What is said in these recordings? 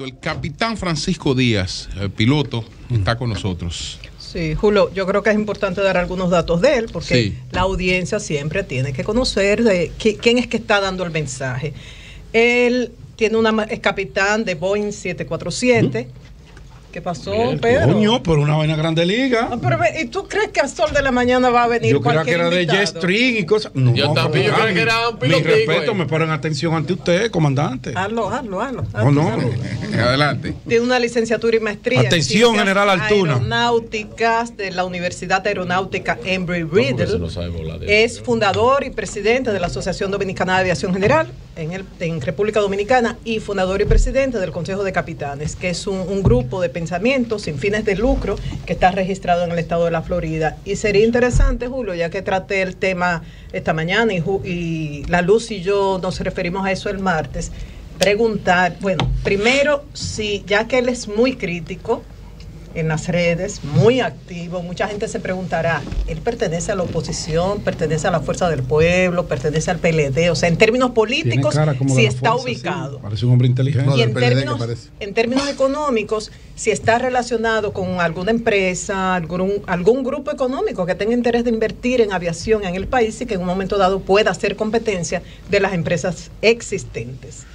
Perfecto. El capitán Francisco Díaz, el piloto, está con nosotros. Sí, Julio, yo creo que es importante dar algunos datos de él, porque sí, la audiencia siempre tiene que conocer de quién es que está dando el mensaje. Él es capitán de Boeing 747. ¿Qué pasó, Pedro? Coño, por una vaina grande liga. No, pero, ¿y tú crees que al sol de la mañana va a venir yo cualquier creía que era invitado? de J-String y cosas. No, yo también, yo creía que era un pilotico. Mi respeto, me ponen atención ante usted, comandante. Hazlo. No. Adelante. Tiene una licenciatura y maestría. Atención, General Altuna. Aeronáuticas de la Universidad Aeronáutica Embry-Riddle. Es fundador y presidente de la Asociación Dominicana de Aviación General en República Dominicana y fundador y presidente del Consejo de Capitanes, que es un grupo de pensamiento sin fines de lucro que está registrado en el estado de la Florida. Y sería interesante, Julio, ya que traté el tema esta mañana y La Luz y yo nos referimos a eso el martes, preguntar, bueno, primero, si ya que él es muy crítico en las redes, muy activo, mucha gente se preguntará, ¿él pertenece a la oposición, pertenece a la Fuerza del Pueblo, pertenece al PLD? O sea, en términos políticos, si está ubicado. Sí. Parece un hombre inteligente. Y en términos económicos, si está relacionado con alguna empresa, algún grupo económico que tenga interés de invertir en aviación en el país y que en un momento dado pueda hacer competencia de las empresas existentes.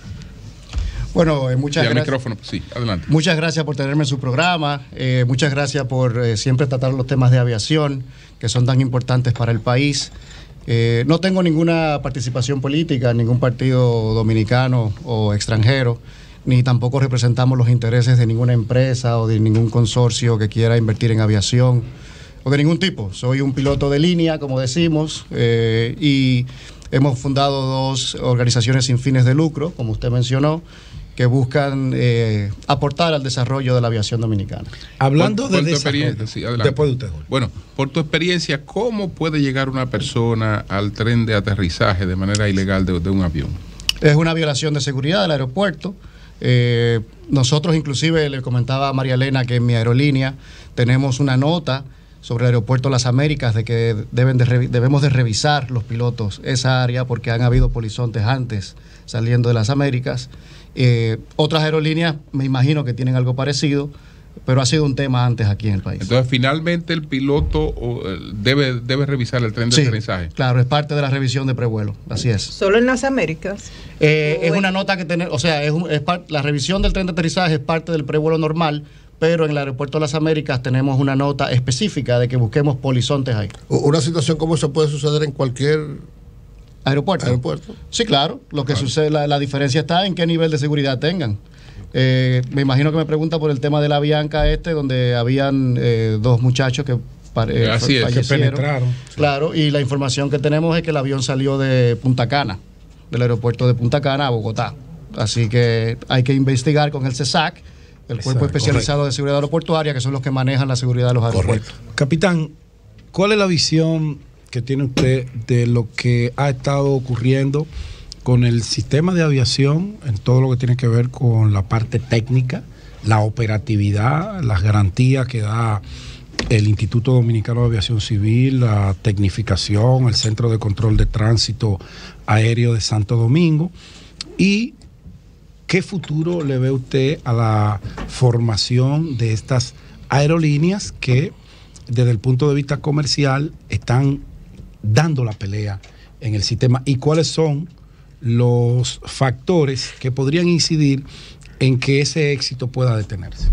Bueno, muchas gracias. Micrófono, sí, adelante. Muchas gracias por tenerme en su programa. Muchas gracias por siempre tratar los temas de aviación, que son tan importantes para el país. No tengo ninguna participación política en ningún partido dominicano o extranjero, ni tampoco representamos los intereses de ninguna empresa o de ningún consorcio que quiera invertir en aviación o de ningún tipo. Soy un piloto de línea, como decimos, y hemos fundado dos organizaciones sin fines de lucro, como usted mencionó, que buscan aportar al desarrollo de la aviación dominicana. Hablando de tu desarrollo, experiencia, sí, adelante. Después de usted, Jorge. Bueno, por tu experiencia, ¿cómo puede llegar una persona al tren de aterrizaje de manera ilegal de un avión? Es una violación de seguridad del aeropuerto. Nosotros inclusive le comentaba a María Elena que en mi aerolínea tenemos una nota sobre el aeropuerto Las Américas de que debemos de revisar los pilotos esa área porque han habido polizontes antes saliendo de Las Américas. Otras aerolíneas me imagino que tienen algo parecido, pero ha sido un tema antes aquí en el país. Entonces, finalmente el piloto debe revisar el tren de aterrizaje. Claro, es parte de la revisión de prevuelo, así es. ¿Solo en Las Américas? Es una nota que tenemos, o sea, la revisión del tren de aterrizaje es parte del prevuelo normal, pero en el aeropuerto de Las Américas tenemos una nota específica de que busquemos polizontes ahí. Una situación como esa puede suceder en cualquier aeropuerto. Sí, claro. Lo que sucede, la diferencia está en qué nivel de seguridad tengan. Me imagino que me pregunta por el tema de la Avianca donde habían dos muchachos que fallecieron. Que penetraron. Claro, y la información que tenemos es que el avión salió de Punta Cana, del aeropuerto de Punta Cana a Bogotá. Así que hay que investigar con el CESAC, el Cuerpo Especializado de Seguridad Aeroportuaria, que son los que manejan la seguridad de los aeropuertos. Capitán, ¿cuál es la visión que tiene usted de lo que ha estado ocurriendo con el sistema de aviación en todo lo que tiene que ver con la parte técnica, la operatividad, las garantías que da el Instituto Dominicano de Aviación Civil, la tecnificación, el Centro de Control de Tránsito Aéreo de Santo Domingo? ¿Y qué futuro le ve usted a la formación de estas aerolíneas que desde el punto de vista comercial están dando la pelea en el sistema? ¿Y cuáles son los factores que podrían incidir en que ese éxito pueda detenerse?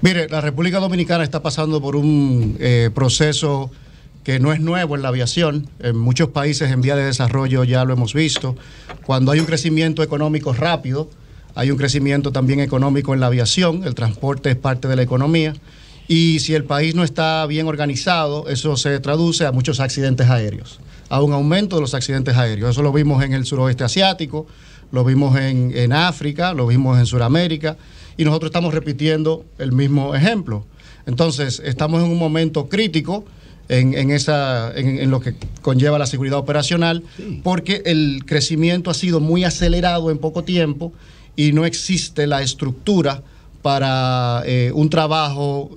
Mire, la República Dominicana está pasando por un proceso que no es nuevo en la aviación. En muchos países en vía de desarrollo ya lo hemos visto. Cuando hay un crecimiento económico rápido, hay un crecimiento también económico en la aviación. El transporte es parte de la economía. Y si el país no está bien organizado, eso se traduce a muchos accidentes aéreos, a un aumento de los accidentes aéreos. Eso lo vimos en el suroeste asiático, lo vimos en África, lo vimos en Sudamérica, y nosotros estamos repitiendo el mismo ejemplo. Entonces, estamos en un momento crítico en lo que conlleva la seguridad operacional, porque el crecimiento ha sido muy acelerado en poco tiempo y no existe la estructura para un trabajo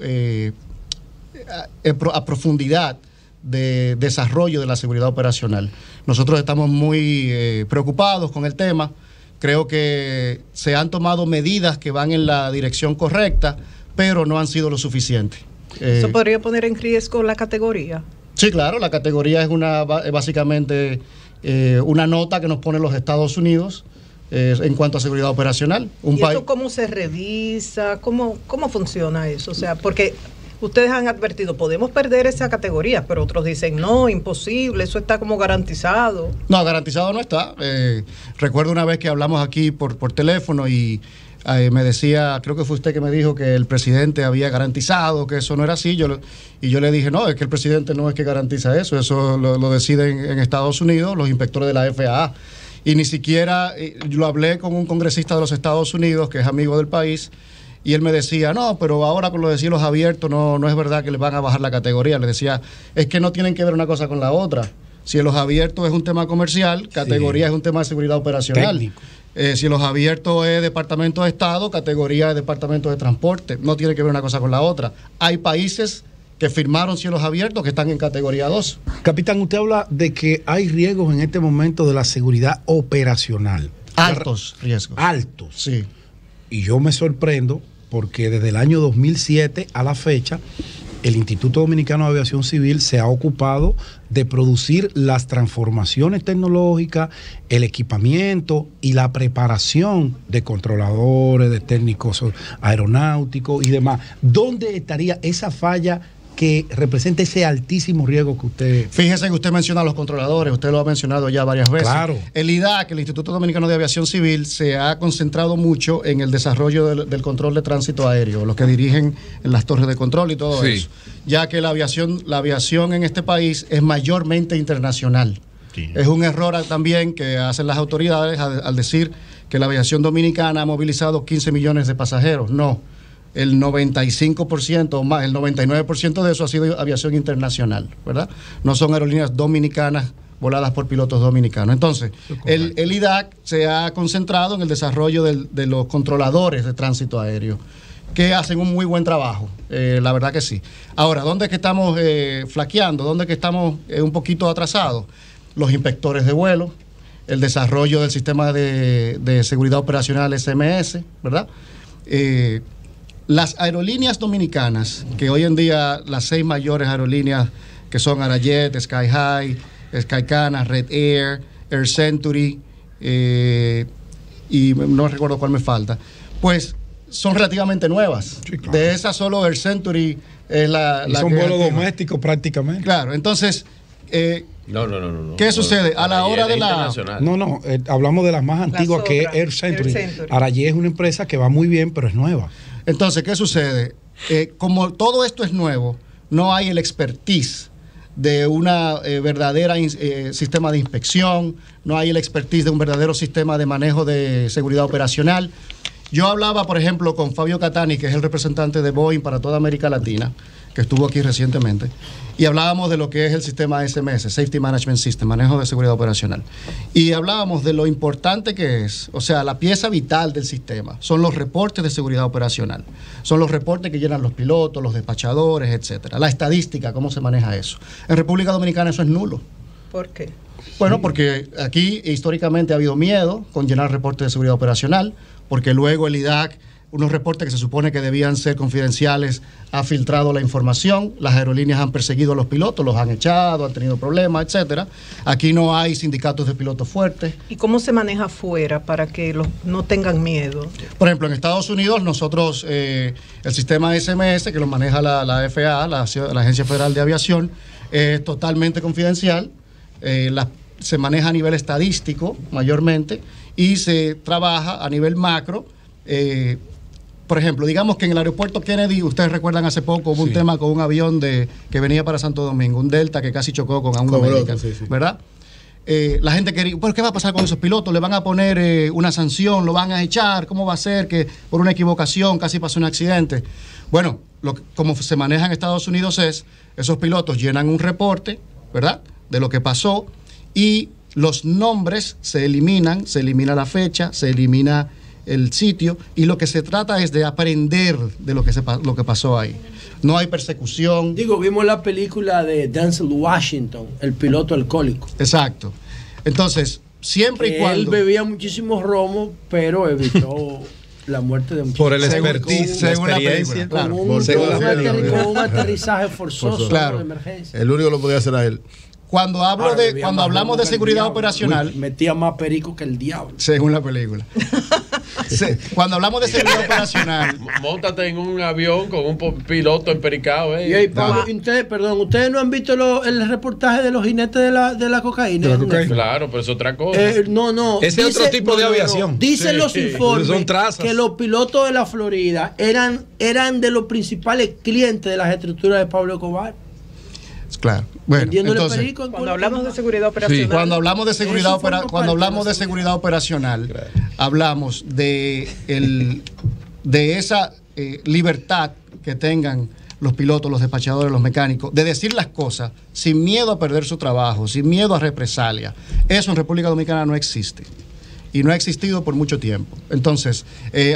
a profundidad de desarrollo de la seguridad operacional. Nosotros estamos muy preocupados con el tema. Creo que se han tomado medidas que van en la dirección correcta, pero no han sido lo suficiente. ¿Eso podría poner en riesgo la categoría? Sí, claro, la categoría es básicamente una nota que nos ponen los Estados Unidos en cuanto a seguridad operacional. ¿Y eso cómo se revisa? ¿Cómo funciona eso? O sea, porque ustedes han advertido, podemos perder esa categoría, pero otros dicen, no, imposible, eso está como garantizado. No, garantizado no está. Recuerdo una vez que hablamos aquí por teléfono y me decía, creo que fue usted que me dijo que el presidente había garantizado que eso no era así. Yo le dije, no, es que el presidente no es que garantiza eso lo deciden en Estados Unidos los inspectores de la FAA. Y ni siquiera, lo hablé con un congresista de los Estados Unidos que es amigo del país, y él me decía, no, pero ahora con lo de cielos abiertos no es verdad que les van a bajar la categoría. Le decía, es que no tienen que ver una cosa con la otra. Cielos abiertos es un tema comercial, categoría es un tema de seguridad operacional. Técnico. Cielos abiertos es Departamento de Estado, categoría es Departamento de Transporte. No tiene que ver una cosa con la otra. Hay países que firmaron cielos abiertos que están en categoría 2. Capitán, usted habla de que hay riesgos en este momento de la seguridad operacional. Altos riesgos. Altos. Sí. Y yo me sorprendo porque desde el año 2007 a la fecha, el Instituto Dominicano de Aviación Civil se ha ocupado de producir las transformaciones tecnológicas, el equipamiento y la preparación de controladores, de técnicos aeronáuticos y demás. ¿Dónde estaría esa falla que representa ese altísimo riesgo que usted... Fíjese que usted menciona a los controladores, usted lo ha mencionado ya varias veces. Claro. El IDAC, el Instituto Dominicano de Aviación Civil, se ha concentrado mucho en el desarrollo del control de tránsito aéreo, los que dirigen en las torres de control y todo eso, ya que la aviación en este país es mayormente internacional. Sí. Es un error también que hacen las autoridades al decir que la aviación dominicana ha movilizado 15 millones de pasajeros. No. El 95% o más, el 99% de eso ha sido aviación internacional, ¿verdad? No son aerolíneas dominicanas voladas por pilotos dominicanos. Entonces, el IDAC se ha concentrado en el desarrollo de los controladores de tránsito aéreo, que hacen un muy buen trabajo, la verdad que sí. Ahora, ¿dónde es que estamos flaqueando? ¿Dónde es que estamos un poquito atrasados? Los inspectores de vuelo, el desarrollo del sistema de seguridad operacional SMS, ¿verdad? Las aerolíneas dominicanas, que hoy en día las 6 mayores aerolíneas, que son Arajet, Sky High, Skycana, Red Air, Air Century, y no recuerdo cuál me falta, pues son relativamente nuevas. Sí, claro. De esas solo Air Century es la son vuelos domésticos prácticamente. Claro, entonces... No. ¿Qué sucede? A la hora de la... hablamos de las más antiguas, que es Air Century. Arajet es una empresa que va muy bien, pero es nueva. Entonces, ¿qué sucede? Como todo esto es nuevo, no hay el expertise de una verdadera sistema de inspección, no hay el expertise de un verdadero sistema de manejo de seguridad operacional. Yo hablaba, por ejemplo, con Fabio Catani, que es el representante de Boeing para toda América Latina, que estuvo aquí recientemente, y hablábamos de lo que es el sistema SMS, Safety Management System, manejo de seguridad operacional. Y hablábamos de lo importante que es, o sea, la pieza vital del sistema, son los reportes de seguridad operacional, son los reportes que llenan los pilotos, los despachadores, etcétera. La estadística, cómo se maneja eso. En República Dominicana eso es nulo. ¿Por qué? Bueno, porque aquí históricamente ha habido miedo con llenar reportes de seguridad operacional, porque luego el IDAC, unos reportes que se supone que debían ser confidenciales, ha filtrado la información, las aerolíneas han perseguido a los pilotos, los han echado, han tenido problemas, etcétera. Aquí no hay sindicatos de pilotos fuertes. ¿Y cómo se maneja afuera para que no tengan miedo? Por ejemplo, en Estados Unidos nosotros, el sistema SMS que lo maneja la FAA, la Agencia Federal de Aviación, es totalmente confidencial, se maneja a nivel estadístico mayormente y se trabaja a nivel macro. Por ejemplo, digamos que en el aeropuerto Kennedy, ustedes recuerdan hace poco hubo un tema con un avión que venía para Santo Domingo, un Delta que casi chocó con un América, ¿verdad? La gente quería, ¿pero qué va a pasar con esos pilotos? ¿Le van a poner una sanción? ¿Lo van a echar? ¿Cómo va a ser que por una equivocación casi pasó un accidente? Bueno, como se maneja en Estados Unidos es, esos pilotos llenan un reporte, ¿verdad?, de lo que pasó, y los nombres se elimina la fecha, se elimina el sitio, y lo que se trata es de aprender de lo que pasó ahí. No hay persecución. Vimos la película de Denzel Washington, El piloto alcohólico. Exacto. Entonces, siempre y cuando... Él bebía muchísimo romo, pero evitó la muerte de muchos. Por el expertise, según la experiencia. Con un aterrizaje forzoso de emergencia. El único que lo podía hacer a él. Cuando hablamos de seguridad operacional, metía más perico que el diablo. Según la película. Cuando hablamos de seguridad operacional, móntate en un avión con un piloto empericado. Ustedes no han visto el reportaje de los jinetes de la cocaína. Claro, pero es otra cosa. No. Ese es otro tipo de aviación. Dicen los informes que los pilotos de la Florida eran de los principales clientes de las estructuras de Pablo Escobar. Claro. Bueno, entonces, cuando hablamos de seguridad operacional, cuando hablamos de seguridad operacional, hablamos de esa libertad que tengan los pilotos, los despachadores, los mecánicos, de decir las cosas sin miedo a perder su trabajo, sin miedo a represalia. Eso en República Dominicana no existe y no ha existido por mucho tiempo. Entonces,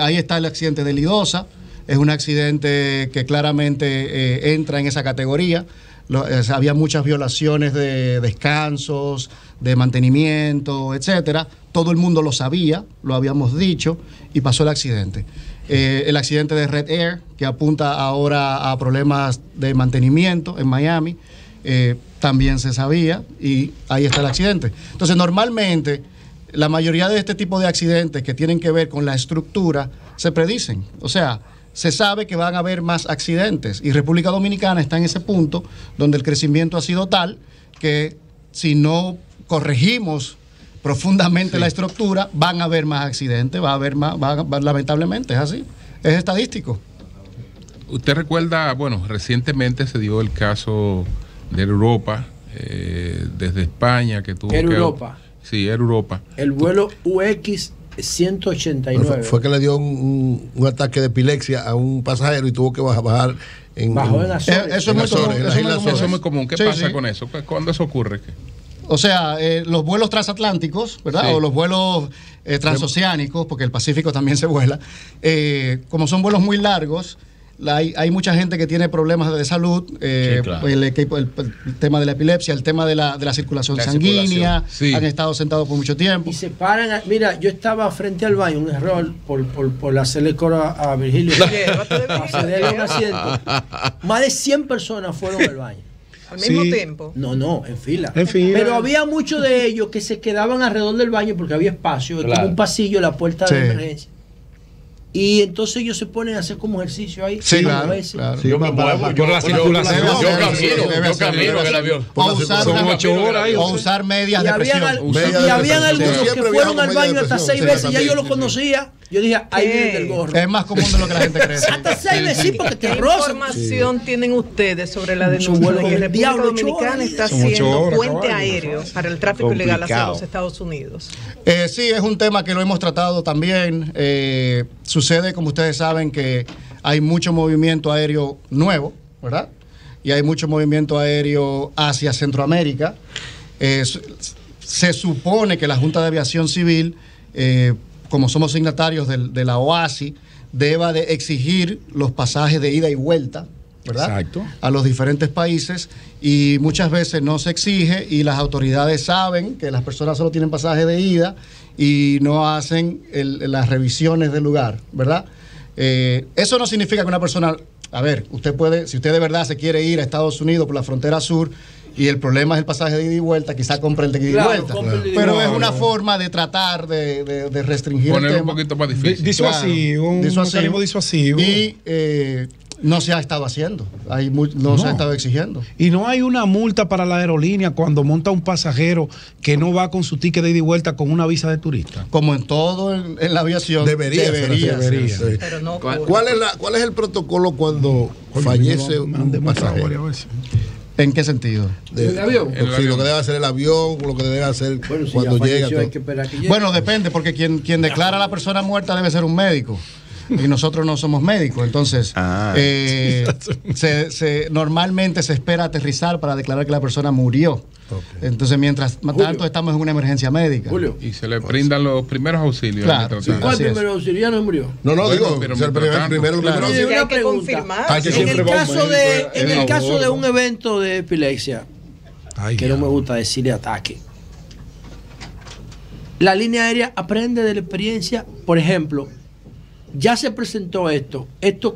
ahí está el accidente de Lidosa. Es un accidente que claramente entra en esa categoría. Había muchas violaciones de descansos, de mantenimiento, etcétera. Todo el mundo lo sabía, lo habíamos dicho, y pasó el accidente. El accidente de Red Air, que apunta ahora a problemas de mantenimiento en Miami, también se sabía, y ahí está el accidente. Entonces, normalmente, la mayoría de este tipo de accidentes que tienen que ver con la estructura se predicen. O sea, se sabe que van a haber más accidentes y República Dominicana está en ese punto donde el crecimiento ha sido tal que si no corregimos profundamente la estructura, van a haber más accidentes, va a haber más, lamentablemente, es así, es estadístico. Usted recuerda, bueno, recientemente se dio el caso de Europa, desde España, que tuvo Europa. Sí, Europa. El vuelo UX 189. Fue que le dio un ataque de epilepsia a un pasajero y tuvo que bajar bajó en Azores. Eso es muy común. ¿Qué pasa con eso? ¿Cuándo eso ocurre? O sea, los vuelos transatlánticos, ¿verdad? Sí. O los vuelos transoceánicos, porque el Pacífico también se vuela, como son vuelos muy largos, hay mucha gente que tiene problemas de salud, claro. el tema de la epilepsia, el tema de la circulación sanguínea, sí. Han estado sentados por mucho tiempo. Y se paran, mira, yo estaba frente al baño, un error por hacerle coro a Virgilio. Un asiento. Más de 100 personas fueron al baño. ¿Al mismo tiempo? No, en fila. Pero había muchos de ellos que se quedaban alrededor del baño porque había espacio, claro. Como un pasillo, la puerta de emergencia. Y entonces ellos se ponen a hacer como ejercicio ahí. Sí, claro. Sí, yo me muevo por la circulación. Yo camino en el avión. O usar medias de presión. Y habían algunos que fueron al baño hasta 6 veces. Ya yo lo conocía. Yo dije, ahí viene el gorro. Es más común de lo que la gente cree. Hasta 6 veces, sí, porque te ¿Qué rozan. información tienen ustedes sobre la denuncia de que la República Dominicana está haciendo puente aéreo para el tráfico ilegal hacia los Estados Unidos? Sí, es un tema que lo hemos tratado también. Sucede, como ustedes saben, que hay mucho movimiento aéreo nuevo, ¿verdad? Y hay mucho movimiento aéreo hacia Centroamérica. Se supone que la Junta de Aviación Civil, como somos signatarios de la OASI, deba de exigir los pasajes de ida y vuelta, ¿verdad? Exacto. A los diferentes países, y muchas veces no se exige y las autoridades saben que las personas solo tienen pasaje de ida y no hacen las revisiones del lugar, ¿verdad? Eso no significa que una persona, a ver, usted puede, si usted de verdad se quiere ir a Estados Unidos por la frontera sur y el problema es el pasaje de ida y vuelta, quizá compre el de ida y vuelta. Claro. Pero es una forma de tratar de restringir poner el tema. Un poquito más difícil. Disuasivo, un mecanismo disuasivo. Y no se ha estado haciendo, no se ha estado exigiendo. Y no hay una multa para la aerolínea cuando monta un pasajero que no va con su ticket de ida y vuelta con una visa de turista. Como en todo en la aviación. Debería. Sí. Pero no. ¿Cuál es el protocolo cuando fallece un pasajero? ¿En qué sentido? ¿El avión? Sí, lo que debe hacer el avión, lo que debe hacer cuando llega. Bueno, depende, porque quien declara a la persona muerta debe ser un médico. Y nosotros no somos médicos, entonces normalmente se espera aterrizar para declarar que la persona murió. Okay. Entonces, mientras tanto estamos en una emergencia médica. Julio. Y se le brindan los primeros auxilios. Claro. ¿Cuál primeros auxilios? Ya no murió. No, digo, pero el primero hay que confirmar. En el caso de un evento de epilepsia, que no me gusta decirle ataque, La línea aérea aprende de la experiencia. Por ejemplo, ya se presentó esto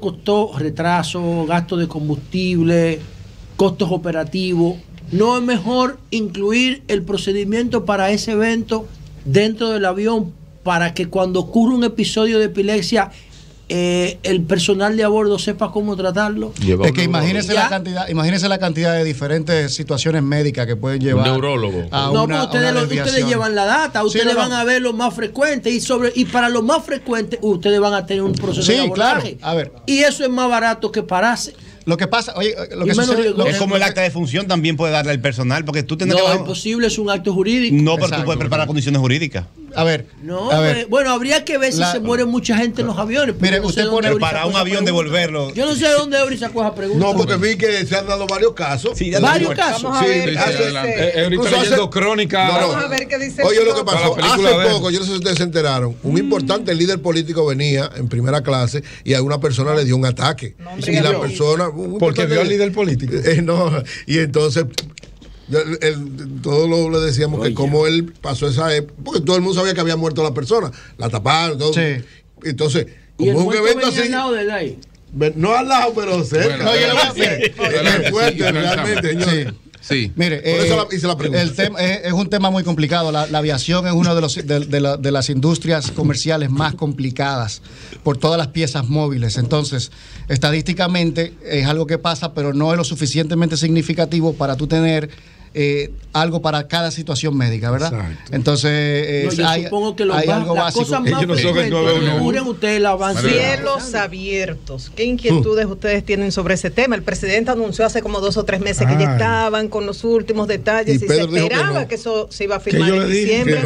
costó retraso, gasto de combustible, costos operativos. ¿No es mejor incluir el procedimiento para ese evento dentro del avión para que cuando ocurra un episodio de epilepsia el personal de a bordo sepa cómo tratarlo? Es que imagínese la cantidad de diferentes situaciones médicas que pueden llevar. Un neurólogo. Ustedes llevan la data, ustedes van a ver lo más frecuente y para lo más frecuente ustedes van a tener un proceso de abordaje. Claro. A ver. Y eso es más barato que pararse. Lo que pasa, es como el acta de función también puede darle al personal, porque tú tienes es imposible, es un acto jurídico. No, pero tú puedes preparar condiciones jurídicas. A ver. Bueno, habría que ver si se muere mucha gente en los aviones. Mire, usted pone para un avión devolverlo. Yo no sé de dónde Eury sacó esa pregunta. No, porque vi que se han dado varios casos. Sí, varios casos. Vamos a ver leyendo crónica. Vamos a ver qué dice. Oye, lo que pasó hace poco, yo no sé si ustedes se enteraron, un importante líder político venía en primera clase y a una persona le dio un ataque. Y la persona, porque vio al líder político. No, y entonces todos le decíamos que como él pasó esa época, porque todo el mundo sabía que había muerto la persona, la taparon, todo. Sí. Entonces, como un evento así. Al lado de ahí. No al lado, pero cerca. Bueno, es fuerte, realmente, señor. Sí. Mire, el tema es un tema muy complicado. La aviación es una de las industrias comerciales más complicadas por todas las piezas móviles. Entonces, estadísticamente es algo que pasa, pero no es lo suficientemente significativo para tú tener algo para cada situación médica, ¿verdad? Exacto. Entonces, yo supongo que hay algo las básico. cosas más frecuentes ustedes el avance. Cielos abiertos. ¿Qué inquietudes ustedes tienen sobre ese tema? El presidente anunció hace como 2 o 3 meses que ya estaban con los últimos detalles y se esperaba que eso se iba a firmar en diciembre.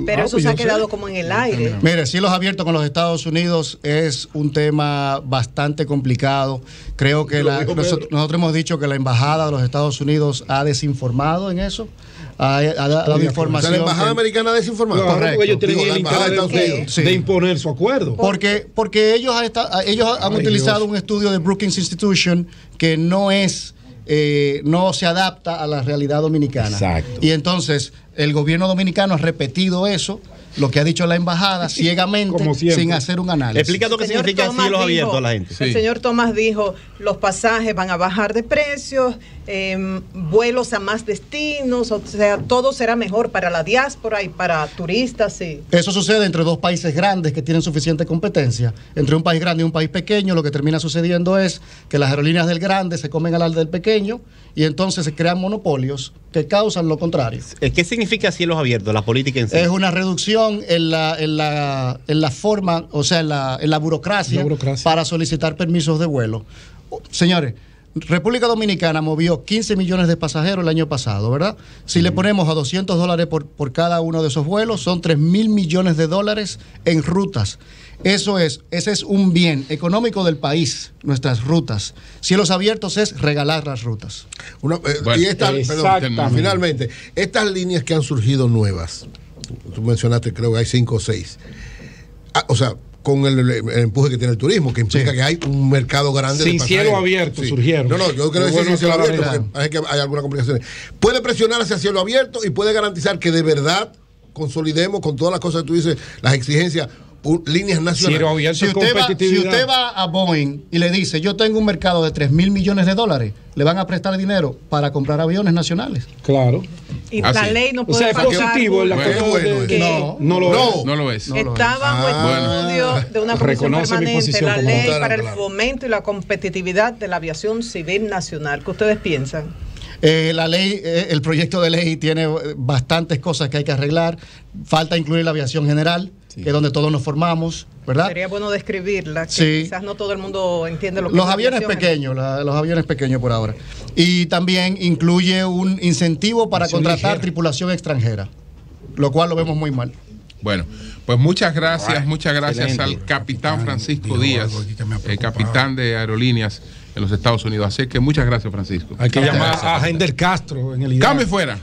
Pero eso se ha quedado como en el aire. Mire, cielos abiertos con los Estados Unidos es un tema bastante complicado. Creo que nosotros hemos dicho que la embajada de los Estados Unidos ha desinformado en eso, ha dado información. La embajada americana ha desinformado. No, correcto. Ellos tienen el interés de imponer su acuerdo. Porque ellos han utilizado un estudio de Brookings Institution que no se adapta a la realidad dominicana. Exacto. Y entonces el gobierno dominicano ha repetido eso, lo que ha dicho la embajada, ciegamente, sin hacer un análisis. Explica lo que significa cielos abiertos a la gente. El señor Tomás dijo, los pasajes van a bajar de precios, vuelos a más destinos, o sea, todo será mejor para la diáspora y para turistas. Sí. Eso sucede entre dos países grandes que tienen suficiente competencia. Entre un país grande y un país pequeño, lo que termina sucediendo es que las aerolíneas del grande se comen al del pequeño y entonces se crean monopolios que causan lo contrario. ¿Qué significa cielos abiertos, la política en sí? Es una reducción en la forma, o sea, en la burocracia para solicitar permisos de vuelo. Señores, República Dominicana movió 15 millones de pasajeros el año pasado, ¿verdad? Si le ponemos a $200 por cada uno de esos vuelos, son 3.000 millones de dólares en rutas. Ese es un bien económico del país, nuestras rutas. Cielos abiertos es regalar las rutas. Finalmente, estas líneas que han surgido nuevas, tú mencionaste, creo que hay 5 o 6. O sea, con el empuje que tiene el turismo, que implica que hay un mercado grande sin de pasajeros. Cielo abierto surgieron. No, yo quiero decir sin cielo abierto, porque hay algunas complicaciones. Puede presionar hacia cielo abierto y puede garantizar que de verdad consolidemos con todas las cosas que tú dices, las exigencias, líneas nacionales. Si usted va a Boeing y le dice, yo tengo un mercado de 3.000 millones de dólares, le van a prestar dinero para comprar aviones nacionales. Claro. Y la ley no puede es positivo en la no lo es. Estaba en estudio de una comisión permanente, la ley para el fomento y la competitividad de la aviación civil nacional. ¿Qué ustedes piensan? La ley, el proyecto de ley tiene bastantes cosas que hay que arreglar. Falta incluir la aviación general, que es donde todos nos formamos, ¿verdad? Sería bueno describirla, que sí. Quizás no todo el mundo entiende lo que los aviones pequeños, los aviones pequeños por ahora. Y también incluye un incentivo para contratar tripulación extranjera, lo cual lo vemos muy mal. Bueno, pues muchas gracias al capitán Francisco Díaz, el capitán de aerolíneas en los Estados Unidos. Así que muchas gracias, Francisco. Hay que llamar a Hender Castro en el Cambio fuera.